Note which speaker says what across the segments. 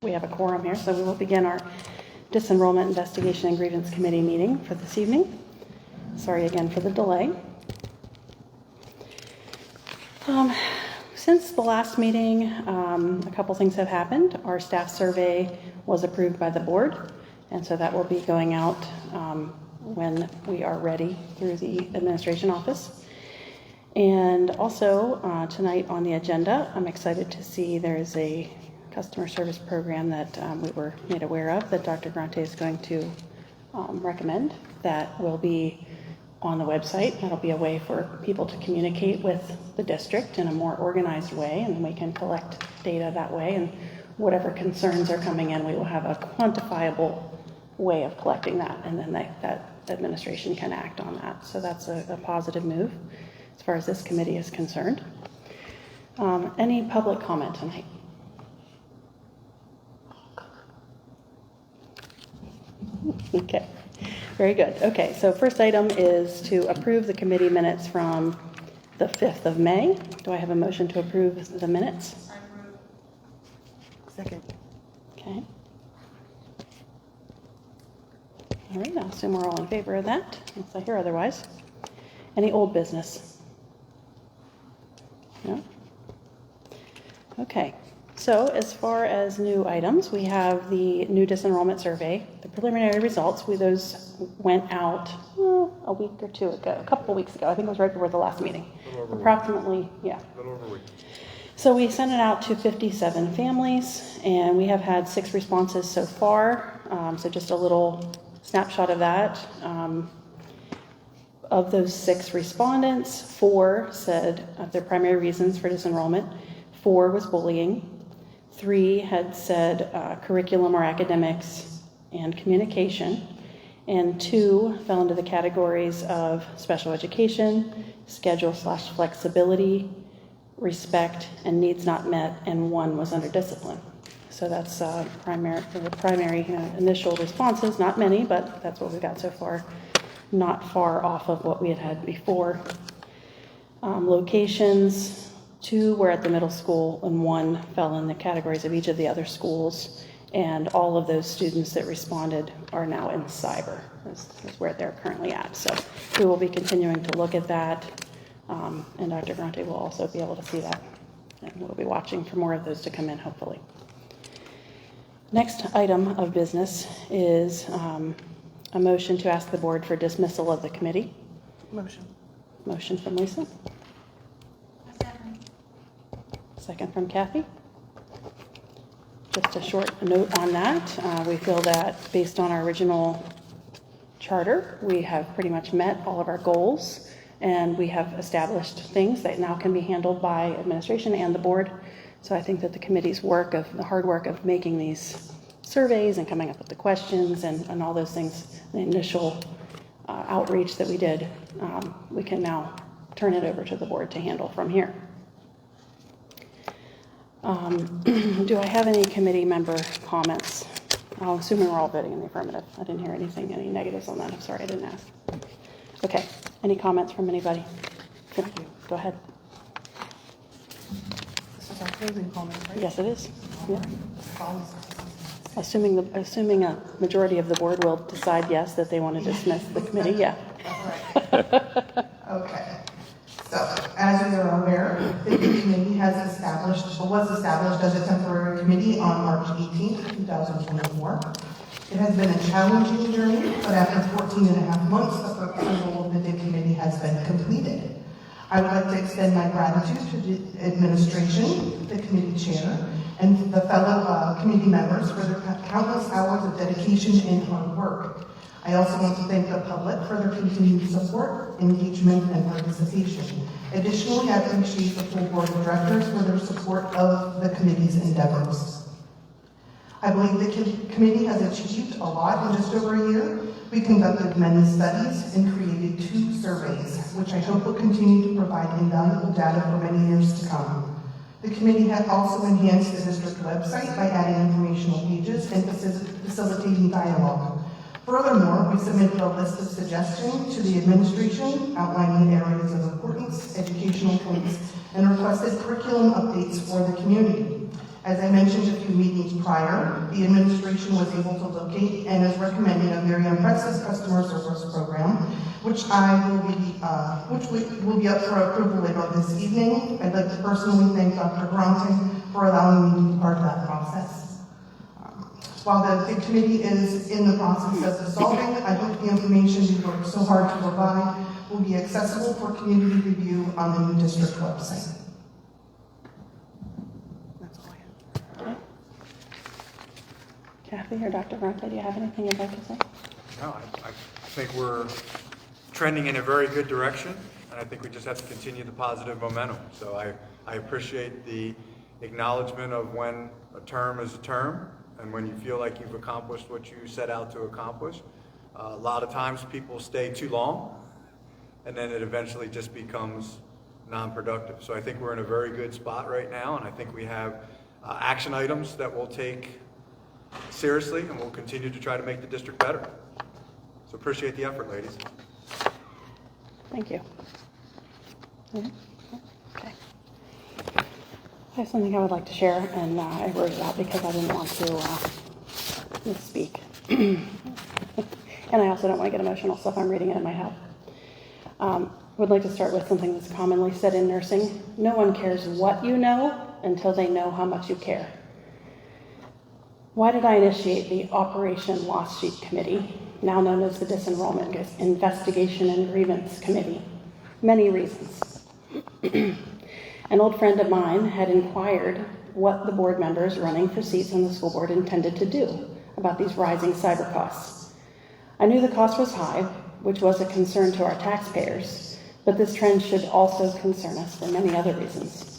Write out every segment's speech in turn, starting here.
Speaker 1: We have a quorum here, so we will begin our Disenrollment Investigation and Grievance Committee meeting for this evening. Sorry again for the delay. Since the last meeting, a couple things have happened. Our staff survey was approved by the board, and so that will be going out when we are ready through the administration office. And also tonight on the agenda, I'm excited to see there's a customer service program that we were made aware of that Dr. Grante is going to recommend that will be on the website. That'll be a way for people to communicate with the district in a more organized way, and we can collect data that way, and whatever concerns are coming in, we will have a quantifiable way of collecting that, and then that administration can act on that. So that's a positive move as far as this committee is concerned. Any public comment tonight? Okay, very good. Okay, so first item is to approve the committee minutes from the 5th of May. Do I have a motion to approve the minutes?
Speaker 2: I approve.
Speaker 3: Second.
Speaker 1: Okay. All right, I assume we're all in favor of that, unless I hear otherwise. Any old business? No? Okay. So as far as new items, we have the new disenrollment survey. The preliminary results, those went out a week or two ago, a couple of weeks ago. I think it was right before the last meeting. Approximately, yeah.
Speaker 4: A little over a week.
Speaker 1: So we sent it out to 57 families, and we have had 6 responses so far. So just a little snapshot of that. Of those 6 respondents, 4 said their primary reasons for disenrollment. 4 was bullying. 3 had said curriculum or academics and communication, and 2 fell into the categories of special education, schedule/flexibility, respect, and needs not met, and 1 was under discipline. So that's the primary initial responses. Not many, but that's what we got so far. Not far off of what we had before. Locations. 2 were at the middle school, and 1 fell in the categories of each of the other schools. And all of those students that responded are now in cyber, is where they're currently at. So we will be continuing to look at that, and Dr. Grante will also be able to see that. And we'll be watching for more of those to come in, hopefully. Next item of business is a motion to ask the board for dismissal of the committee.
Speaker 3: Motion.
Speaker 1: Motion from Lisa. Second from Kathy. Just a short note on that. We feel that based on our original charter, we have pretty much met all of our goals, and we have established things that now can be handled by administration and the board. So I think that the committee's the hard work of making these surveys and coming up with the questions and all those things, the initial outreach that we did, we can now turn it over to the board to handle from here. Do I have any committee member comments? I'm assuming we're all voting in the affirmative. I didn't hear any negatives on that. I'm sorry, I didn't ask. Okay, any comments from anybody?
Speaker 3: Thank you.
Speaker 1: Go ahead.
Speaker 3: This is our closing comment, right?
Speaker 1: Yes, it is. Yeah.
Speaker 3: Always.
Speaker 1: Assuming a majority of the board will decide yes, that they want to dismiss the committee, yeah.
Speaker 2: Okay. So, as you are aware, the committee was established as a temporary committee on March 18th, 2024. It has been a challenging journey, but after 14 and a half months, the proposal of the committee has been completed. I would like to extend my gratitude to the administration, the committee chair, and the fellow committee members for their countless hours of dedication and hard work. I also want to thank the public for their continued support, engagement, and participation. Additionally, I appreciate the full board of directors for their support of the committee's endeavors. I believe the committee has achieved a lot in just over a year. We conducted many studies and created 2 surveys, which I hope will continue to provide invaluable data for many years to come. The committee has also enhanced the district website by adding informational pages and facilitating dialogue. Furthermore, we submitted a list of suggestions to the administration outlining areas of importance, educational points, and requested curriculum updates for the community. As I mentioned a few meetings prior, the administration was able to locate and is recommending a very impressive customer service program, which will be up for approval later this evening. I'd like to personally thank Dr. Bronte for allowing me to be part of that process. While the big committee is in the process of dissolving, I hope the information we worked so hard to provide will be accessible for community review on the new district website.
Speaker 3: That's all I have.
Speaker 1: Okay. Kathy or Dr. Bronte, do you have anything you'd like to say?
Speaker 4: No, I think we're trending in a very good direction, and I think we just have to continue the positive momentum. So I appreciate the acknowledgement of when a term is a term, and when you feel like you've accomplished what you set out to accomplish. A lot of times people stay too long, and then it eventually just becomes non-productive. So I think we're in a very good spot right now, and I think we have action items that we'll take seriously, and we'll continue to try to make the district better. So appreciate the effort, ladies.
Speaker 1: Thank you. Yeah? Okay. I have something I would like to share, and I wrote it out because I didn't want to misspeak. And I also don't want to get emotional, so if I'm reading it, it might help. Would like to start with something that's commonly said in nursing. No one cares what you know until they know how much you care. Why did I initiate the Operation Lost Sheep Committee, now known as the Disenrollment Investigation and Grievance Committee? Many reasons. An old friend of mine had inquired what the board members running for seats on the school board intended to do about these rising cyber costs. I knew the cost was high, which was a concern to our taxpayers, but this trend should also concern us for many other reasons.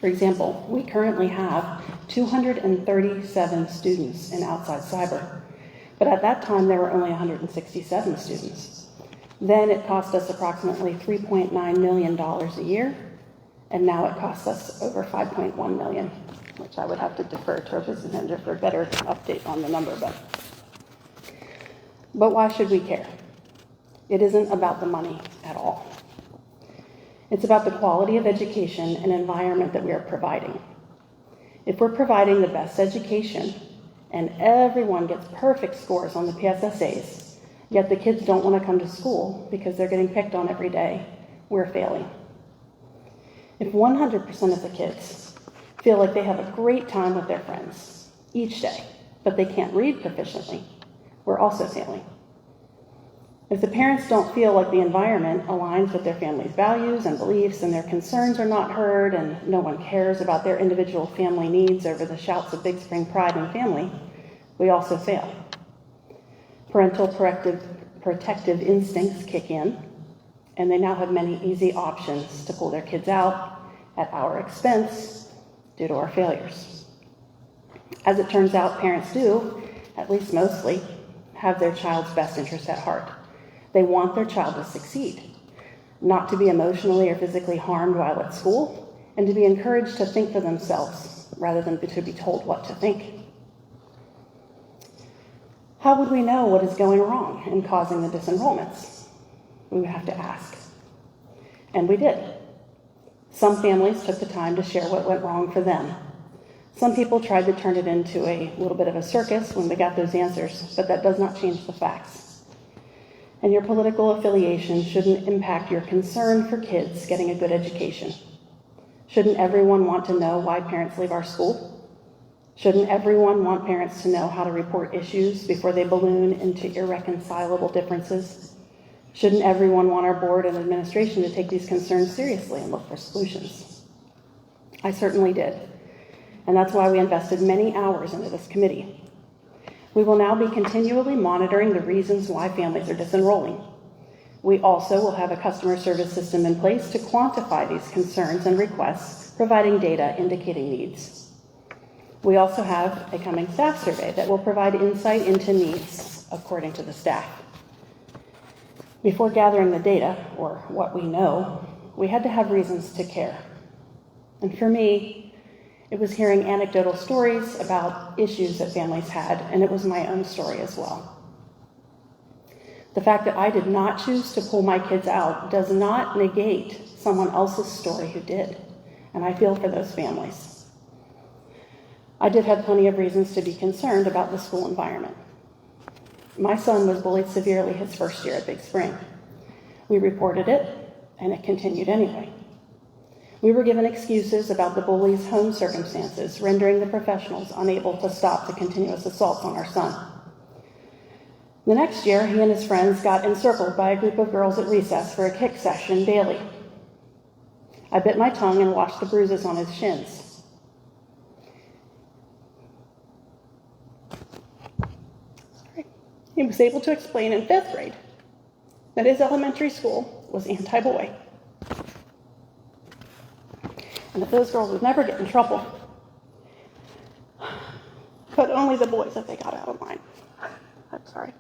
Speaker 1: For example, we currently have 237 students in outside cyber, but at that time there were only 167 students. Then it cost us approximately $3.9 million a year, and now it costs us over $5.1 million, which I would have to defer to our business manager for a better update on the number. But why should we care? It isn't about the money at all. It's about the quality of education and environment that we are providing. If we're providing the best education and everyone gets perfect scores on the PSSAs, yet the kids don't want to come to school because they're getting picked on every day, we're failing. If 100% of the kids feel like they have a great time with their friends each day, but they can't read proficiently, we're also failing. If the parents don't feel like the environment aligns with their family's values and beliefs, and their concerns are not heard, and no one cares about their individual family needs over the shouts of Big Spring pride and family, we also fail. Parental protective instincts kick in, and they now have many easy options to pull their kids out at our expense due to our failures. As it turns out, parents do, at least mostly, have their child's best interest at heart. They want their child to succeed, not to be emotionally or physically harmed while at school, and to be encouraged to think for themselves rather than to be told what to think. How would we know what is going wrong and causing the disenrollments? We would have to ask. And we did. Some families took the time to share what went wrong for them. Some people tried to turn it into a little bit of a circus when they got those answers, but that does not change the facts. And your political affiliation shouldn't impact your concern for kids getting a good education. Shouldn't everyone want to know why parents leave our school? Shouldn't everyone want parents to know how to report issues before they balloon into irreconcilable differences? Shouldn't everyone want our board and administration to take these concerns seriously and look for solutions? I certainly did. And that's why we invested many hours into this committee. We will now be continually monitoring the reasons why families are disenrolling. We also will have a customer service system in place to quantify these concerns and requests, providing data indicating needs. We also have a coming staff survey that will provide insight into needs according to the staff. Before gathering the data, or what we know, we had to have reasons to care. And for me, it was hearing anecdotal stories about issues that families had, and it was my own story as well. The fact that I did not choose to pull my kids out does not negate someone else's story who did, and I feel for those families. I did have plenty of reasons to be concerned about the school environment. My son was bullied severely his first year at Big Spring. We reported it, and it continued anyway. We were given excuses about the bully's home circumstances, rendering the professionals unable to stop the continuous assaults on our son. The next year, he and his friends got encircled by a group of girls at recess for a kick session daily. I bit my tongue and watched the bruises on his shins. He was able to explain in 5th grade that his elementary school was anti-boy, and that those girls would never get in trouble, but only the boys if they got out of line. I'm sorry.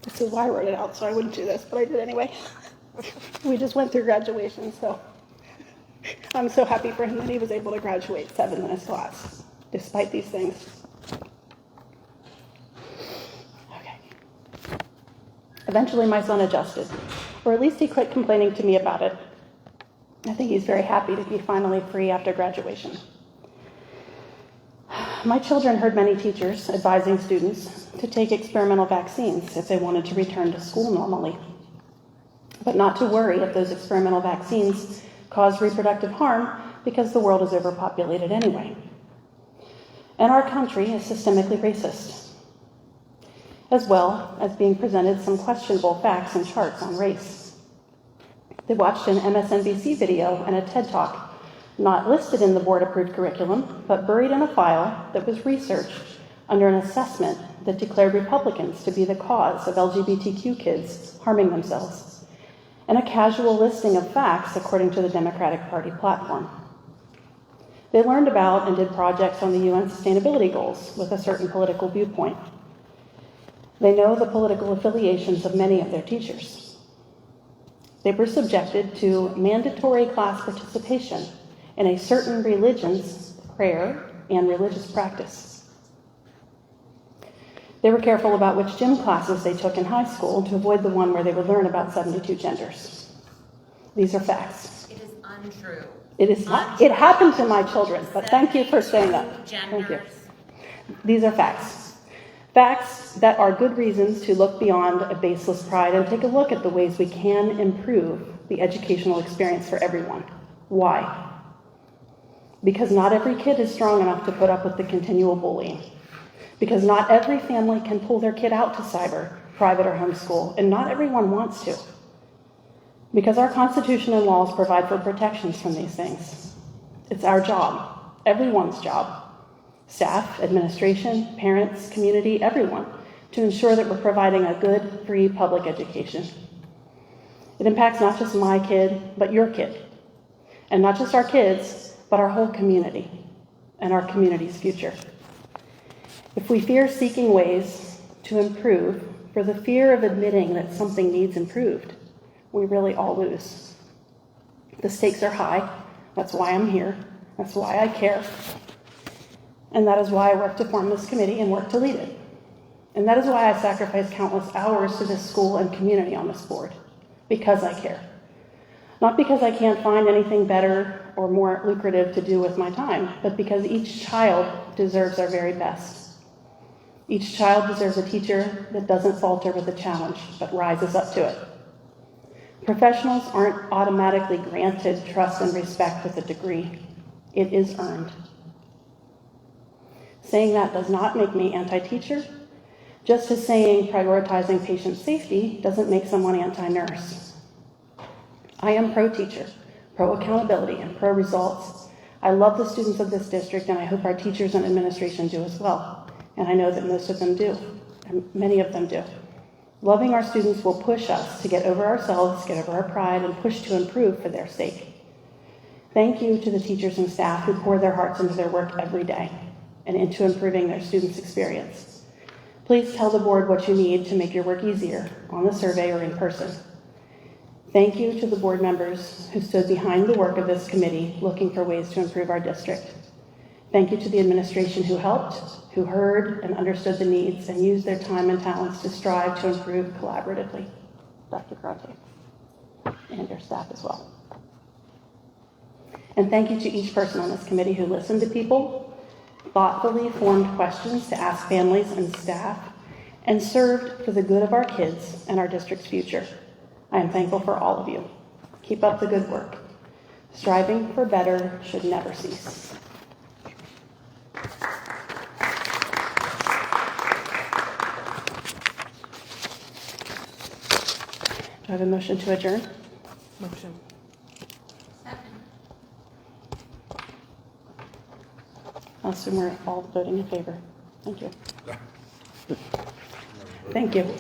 Speaker 1: This is why I wrote it out, so I wouldn't do this, but I did anyway. We just went through graduation, so I'm so happy for him that he was able to graduate 7th in his class, despite these things. Okay. Eventually, my son adjusted, or at least he quit complaining to me about it. I think he's very happy to be finally free after graduation. My children heard many teachers advising students to take experimental vaccines if they wanted to return to school normally, but not to worry if those experimental vaccines cause reproductive harm because the world is overpopulated anyway. And our country is systemically racist, as well as being presented some questionable facts and charts on race. They watched an MSNBC video and a TED Talk not listed in the board-approved curriculum, but buried in a file that was researched under an assessment that declared Republicans to be the cause of LGBTQ kids harming themselves, and a casual listing of facts according to the Democratic Party platform. They learned about and did projects on the UN sustainability goals with a certain political viewpoint. They know the political affiliations of many of their teachers. They were subjected to mandatory class participation in a certain religion's prayer and religious practice. They were careful about which gym classes they took in high school to avoid the one where they would learn about 72 genders. These are facts.
Speaker 5: It is untrue.
Speaker 1: It is not. It happened to my children, but thank you for saying that. Thank you. These are facts. Facts that are good reasons to look beyond a baseless pride and take a look at the ways we can improve the educational experience for everyone. Why? Because not every kid is strong enough to put up with the continual bullying. Because not every family can pull their kid out to cyber, private or homeschool, and not everyone wants to. Because our Constitution and laws provide for protections from these things. It's our job, everyone's job, staff, administration, parents, community, everyone, to ensure that we're providing a good, free public education. It impacts not just my kid, but your kid. And not just our kids, but our whole community and our community's future. If we fear seeking ways to improve for the fear of admitting that something needs improved, we really all lose. The stakes are high. That's why I'm here. That's why I care. And that is why I work to form this committee and work to lead it. And that is why I sacrifice countless hours to this school and community on this board, because I care. Not because I can't find anything better or more lucrative to do with my time, but because each child deserves our very best. Each child deserves a teacher that doesn't falter with a challenge, but rises up to it. Professionals aren't automatically granted trust and respect with a degree. It is earned. Saying that does not make me anti-teacher, just as saying prioritizing patient safety doesn't make someone anti-nurse. I am pro-teacher, pro-accountability, and pro-results. I love the students of this district, and I hope our teachers and administration do as well. And I know that most of them do, and many of them do. Loving our students will push us to get over ourselves, get over our pride, and push to improve for their sake. Thank you to the teachers and staff who pour their hearts into their work every day and into improving their students' experience. Please tell the board what you need to make your work easier on the survey or in person. Thank you to the board members who stood behind the work of this committee looking for ways to improve our district. Thank you to the administration who helped, who heard and understood the needs and used their time and talents to strive to improve collaboratively. Dr. Karate, and your staff as well. And thank you to each person on this committee who listened to people, thoughtfully formed questions to ask families and staff, and served for the good of our kids and our district's future. I am thankful for all of you. Keep up the good work. Striving for better should never cease. Do I have a motion to adjourn?
Speaker 3: Motion.
Speaker 1: I'll assume we're all voting in favor. Thank you. Thank you.